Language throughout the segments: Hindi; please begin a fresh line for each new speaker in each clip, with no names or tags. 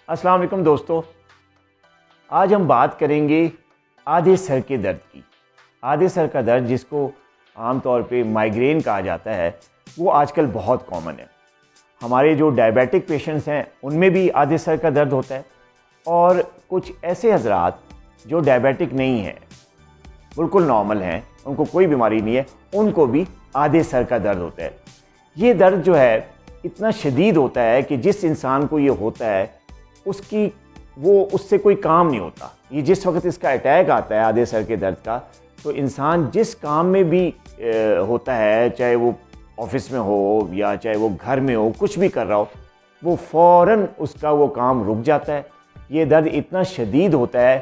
अस्सलाम वालेकुम दोस्तों, आज हम बात करेंगे आधे सर के दर्द की। आधे सर का दर्द, जिसको आमतौर पे माइग्रेन कहा जाता है, वो आजकल बहुत कॉमन है। हमारे जो डायबिटिक पेशेंट्स हैं उनमें भी आधे सर का दर्द होता है, और कुछ ऐसे हजरात जो डायबिटिक नहीं हैं, बिल्कुल नॉर्मल हैं, उनको कोई बीमारी नहीं है, उनको भी आधे सर का दर्द होता है। ये दर्द जो है इतना शदीद होता है कि जिस इंसान को ये होता है उससे कोई काम नहीं होता। ये जिस वक्त इसका अटैक आता है आधे सर के दर्द का, तो इंसान जिस काम में भी होता है, चाहे वो ऑफिस में हो या चाहे वो घर में हो, कुछ भी कर रहा हो, वो फ़ौरन उसका वो काम रुक जाता है। ये दर्द इतना शदीद होता है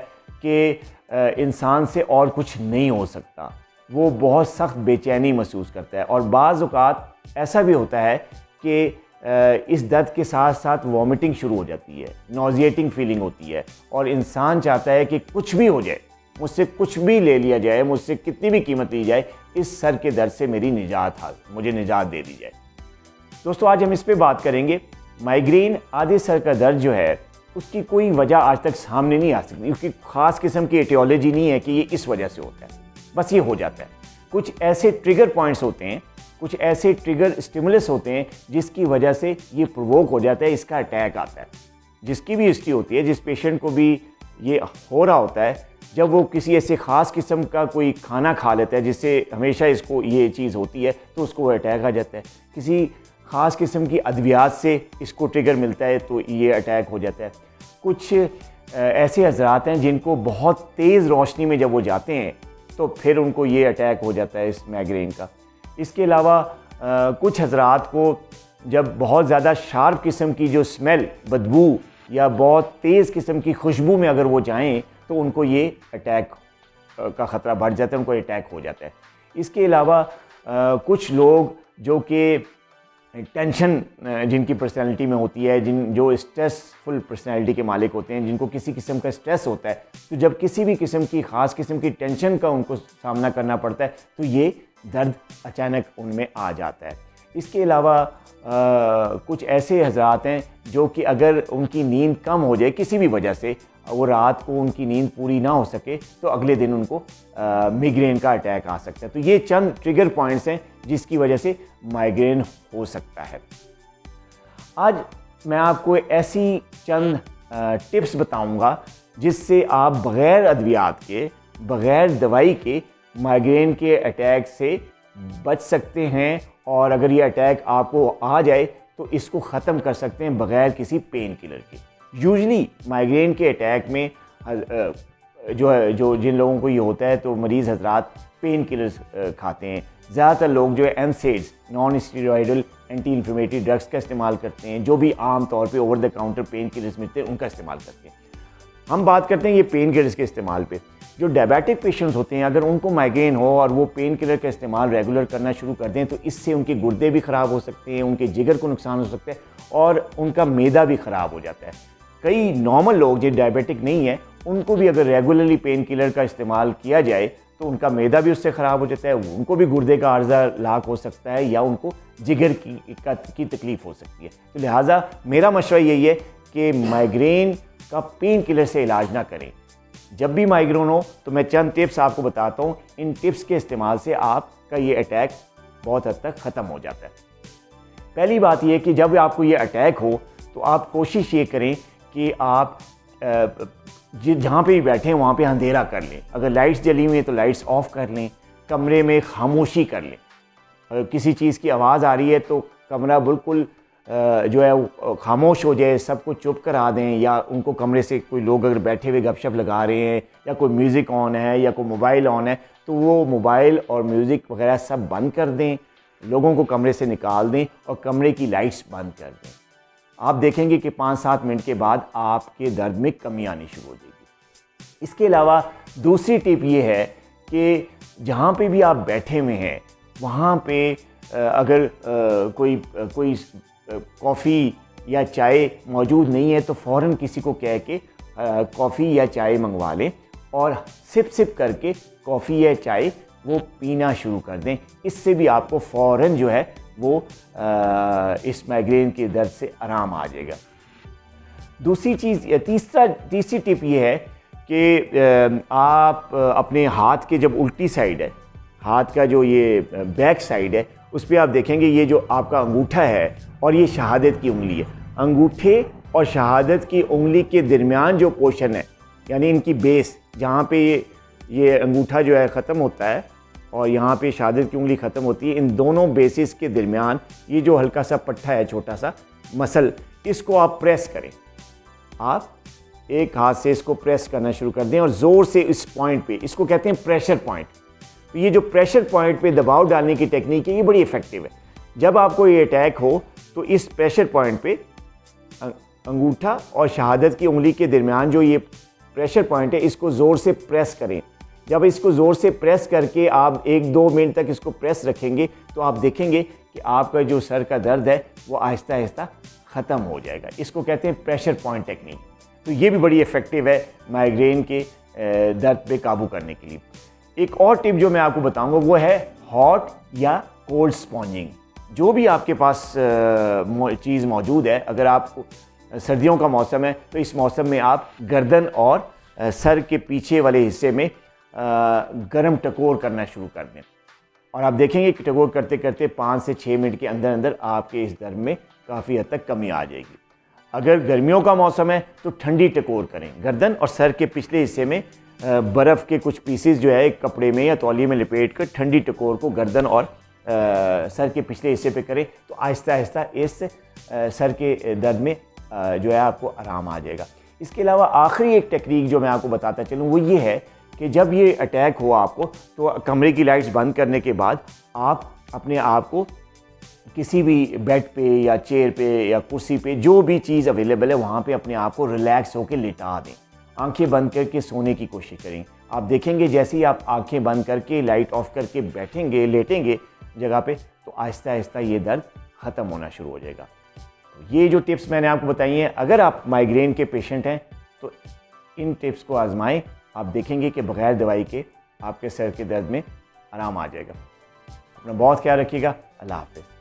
कि इंसान से और कुछ नहीं हो सकता। वो बहुत सख्त बेचैनी महसूस करता है, और बाज़ औक़ात ऐसा भी होता है कि इस दर्द के साथ साथ वॉमिटिंग शुरू हो जाती है, नॉजिएटिंग फीलिंग होती है, और इंसान चाहता है कि कुछ भी हो जाए, मुझसे कुछ भी ले लिया जाए, मुझसे कितनी भी कीमत ली जाए, इस सर के दर्द से मेरी मुझे निजात दे दी जाए। दोस्तों, आज हम इस पे बात करेंगे। माइग्रेन, आधे सर का दर्द जो है, उसकी कोई वजह आज तक सामने नहीं आ सकती, उसकी ख़ास किस्म की एटियोलॉजी नहीं है कि ये इस वजह से होता है, बस ये हो जाता है। कुछ ऐसे ट्रिगर पॉइंट्स होते हैं, कुछ ऐसे ट्रिगर स्टिमुलस होते हैं जिसकी वजह से ये प्रोवोक हो जाता है, इसका अटैक आता है। जिसकी भी हिस्ट्री होती है, जिस पेशेंट को भी ये हो रहा होता है, जब वो किसी ऐसे ख़ास किस्म का कोई खाना खा लेता है जिससे हमेशा इसको ये चीज़ होती है, तो उसको वो अटैक आ जाता है। किसी ख़ास किस्म की अद्वियात से इसको ट्रिगर मिलता है तो ये अटैक हो जाता है। कुछ ऐसे हज़रात हैं जिनको बहुत तेज़ रोशनी में जब वो जाते हैं तो फिर उनको ये अटैक हो जाता है इस माइग्रेन का। इसके अलावा कुछ हज़रात को जब बहुत ज़्यादा शार्प किस्म की जो स्मेल, बदबू या बहुत तेज़ किस्म की खुशबू में अगर वो जाएं तो उनको ये अटैक का ख़तरा बढ़ जाता है, उनको अटैक हो जाता है। इसके अलावा कुछ लोग जो कि टेंशन जिनकी पर्सनैलिटी में होती है, जो स्ट्रेसफुल पर्सनैलिटी के मालिक होते हैं, जिनको किसी किस्म का स्ट्रेस होता है, तो जब किसी भी किस्म की ख़ास किस्म की टेंशन का उनको सामना करना पड़ता है तो ये दर्द अचानक उनमें आ जाता है। इसके अलावा कुछ ऐसे हज़रात हैं जो कि अगर उनकी नींद कम हो जाए किसी भी वजह से, वो रात को उनकी नींद पूरी ना हो सके, तो अगले दिन उनको माइग्रेन का अटैक आ सकता है। तो ये चंद ट्रिगर पॉइंट्स हैं जिसकी वजह से माइग्रेन हो सकता है। आज मैं आपको ऐसी चंद टिप्स बताऊंगा जिससे आप बग़ैर अद्वियात के, बग़ैर दवाई के माइग्रेन के अटैक से बच सकते हैं, और अगर ये अटैक आपको आ जाए तो इसको ख़त्म कर सकते हैं बग़ैर किसी पेन किलर के। यूजुअली माइग्रेन के अटैक में जो जिन लोगों को ये होता है, तो मरीज़ हजरात पेन किलर्स खाते हैं। ज़्यादातर लोग जो है NSAIDs, non steroidal anti inflammatory drugs का इस्तेमाल करते हैं, जो भी आम तौर पे over the counter pain killers मिलते हैं उनका इस्तेमाल करते हैं। हम बात करते हैं ये पेन किलर्स के इस्तेमाल पे। जो डायबिटिक पेशेंट्स होते हैं, अगर उनको माइग्रेन हो और वो पेन किलर का इस्तेमाल रेगुलर करना शुरू कर दें, तो इससे उनके गुर्दे भी ख़राब हो सकते हैं, उनके जिगर को नुकसान हो सकता है, और उनका मैदा भी ख़राब हो जाता है। कई नॉर्मल लोग जो डायबिटिक नहीं है, उनको भी अगर रेगुलरली पेन किलर का इस्तेमाल किया जाए तो उनका मैदा भी उससे ख़राब हो जाता है, उनको भी गुर्दे का अर्जा लाक हो सकता है, या उनको जिगर की तकलीफ़ हो सकती है। तो लिहाजा मेरा मशवरा यही है कि माइग्रेन का पेन किलर से इलाज ना करें। जब भी माइग्रेन हो तो मैं चंद टिप्स आपको बताता हूँ, इन टिप्स के इस्तेमाल से आपका ये अटैक बहुत हद तक ख़त्म हो जाता है। पहली बात यह कि जब आपको ये अटैक हो तो आप कोशिश ये करें कि आप जहाँ पे भी बैठे हैं वहाँ पे अंधेरा कर लें। अगर लाइट्स जली हुई हैं तो लाइट्स ऑफ कर लें, कमरे में खामोशी कर लें। अगर किसी चीज़ की आवाज़ आ रही है तो कमरा बिल्कुल जो है वो खामोश हो जाए, सबको चुप करा दें, या उनको कमरे से कोई लोग अगर बैठे हुए गपशप लगा रहे हैं, या कोई म्यूज़िक ऑन है, या कोई मोबाइल ऑन है, तो वो मोबाइल और म्यूज़िक वगैरह सब बंद कर दें, लोगों को कमरे से निकाल दें और कमरे की लाइट्स बंद कर दें। आप देखेंगे कि 5-7 मिनट के बाद आपके दर्द में कमी आनी शुरू हो जाएगी। इसके अलावा दूसरी टिप ये है कि जहाँ पे भी आप बैठे हुए हैं वहाँ पे अगर कोई कॉफ़ी या चाय मौजूद नहीं है तो फ़ौरन किसी को कह के कॉफ़ी या चाय मंगवा लें, और सिप करके कॉफ़ी या चाय वो पीना शुरू कर दें। इससे भी आपको फ़ौरन जो है वो इस माइग्रेन के दर्द से आराम आ जाएगा। दूसरी चीज़, तीसरी टिप ये है कि आप अपने हाथ के जब उल्टी साइड है, हाथ का जो ये बैक साइड है, उस पर आप देखेंगे ये जो आपका अंगूठा है और ये शहादत की उंगली है, अंगूठे और शहादत की उंगली के दरमियान जो पोर्शन है, यानी इनकी बेस जहाँ पे ये अंगूठा जो है ख़त्म होता है और यहाँ पे शहादत की उंगली ख़त्म होती है, इन दोनों बेसिस के दरमियान ये जो हल्का सा पट्टा है, छोटा सा मसल, इसको आप प्रेस करें। आप एक हाथ से इसको प्रेस करना शुरू कर दें और ज़ोर से इस पॉइंट पे, इसको कहते हैं प्रेशर पॉइंट। तो ये जो प्रेशर पॉइंट पे दबाव डालने की टेक्निक है, ये बड़ी इफ़ेक्टिव है। जब आपको ये अटैक हो तो इस प्रेशर पॉइंट पे अंगूठा और शहादत की उंगली के दरमियान जो ये प्रेशर पॉइंट है, इसको ज़ोर से प्रेस करें। जब इसको ज़ोर से प्रेस करके आप 1-2 मिनट तक इसको प्रेस रखेंगे तो आप देखेंगे कि आपका जो सर का दर्द है वो आहिस्ता आहिस्ता ख़त्म हो जाएगा। इसको कहते हैं प्रेशर पॉइंट टेक्निक। तो ये भी बड़ी इफ़ेक्टिव है माइग्रेन के दर्द पे काबू करने के लिए। एक और टिप जो मैं आपको बताऊंगा वो है हॉट या कोल्ड स्पॉन्जिंग। जो भी आपके पास चीज़ मौजूद है, अगर आप सर्दियों का मौसम है तो इस मौसम में आप गर्दन और सर के पीछे वाले हिस्से में गर्म टकोर करना शुरू कर दें और आप देखेंगे कि टकोर करते करते 5 से 6 मिनट के अंदर अंदर आपके इस दर्द में काफ़ी हद तक कमी आ जाएगी। अगर गर्मियों का मौसम है तो ठंडी टकोर करें। गर्दन और सर के पिछले हिस्से में बर्फ़ के कुछ पीसेस जो है एक कपड़े में या तौलिए में लपेट कर ठंडी टकोर को गर्दन और सर के पिछले हिस्से पे करें तो आहिस्ता आहिस्ता इस सर के दर्द में जो है आपको आराम आ जाएगा। इसके अलावा आखिरी एक टेक्निक जो मैं आपको बताता चलूँ वो ये है कि जब ये अटैक हुआ आपको तो कमरे की लाइट्स बंद करने के बाद आप अपने आप को किसी भी बेड पे या चेयर पे या कुर्सी पे, जो भी चीज़ अवेलेबल है वहाँ पे अपने आप को रिलैक्स होकर लिटा दें। आंखें बंद करके सोने की कोशिश करें। आप देखेंगे जैसे ही आप आंखें बंद करके लाइट ऑफ करके बैठेंगे, लेटेंगे जगह पे, तो आहिस्ता आहिस्ता ये दर्द ख़त्म होना शुरू हो जाएगा। तो ये जो टिप्स मैंने आपको बताई हैं, अगर आप माइग्रेन के पेशेंट हैं तो इन टिप्स को आजमाएं। आप देखेंगे कि बग़ैर दवाई के आपके सर के दर्द में आराम आ जाएगा। अपना बहुत ख्याल रखिएगा। अल्लाह हाफ़िज़।